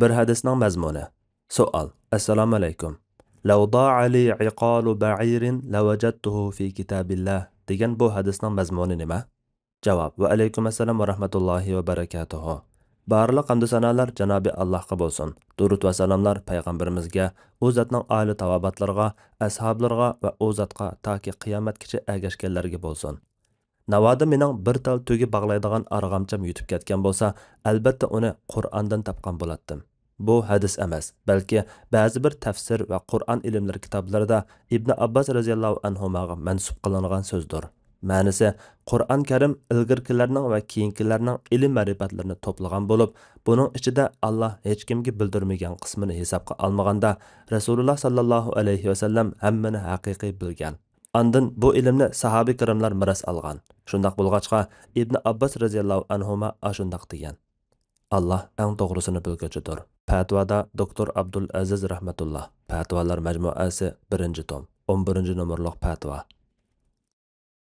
Bir hadisning mazmuni. Savol. Assalomu alaykum. Law da'a li iqalu ba'irin lawajadtuhu fi kitabillah degan bu hadisning mazmuni nima? Javob. Va alaykum assalom va rahmatullohi va barakatuhu. Barliq hamd sanolar Janobi Allohga bo'lsin. Durud va salomlar payg'ambarimizga, u zotning oila tavobatlarga, ashablarga va u zotga toki qiyomatgacha ergashganlarga bo'lsin. Navoda mening bir tal tugi bog'laydigan arg'amcham yutib ketgan bo'lsa, albatta uni Qur'ondan topgan bo'lardim. Bu hadis emas, balki ba'zi bir tafsir va Qur'on ilmlari kitoblarida Ibn Abbos radhiyallohu anhuga mansub qilingan so'zdir. Ma'nisi, Qur'on Karim ilgirkilarning va keyingilarning ilm ma'rifatlarini to'plagan bo'lib, buning ichida Alloh hech kimga bildirmagan qismini hisobga olmaganda, Rasululloh sallallohu alayhi va sallam hammani haqiqiy bilgan. Andın bu ilmni sahabi kiramlar miras algan. Şundaq bulğaçqa İbn Abbas radhiyallohu anhuma ashundaq degan. Allah eng to'g'risini bilguchidir. Fatvoda Dr. Abdul Aziz rahmatullah. Fatvolar majmuasi 1-tom, 11 nomerlik fatvo.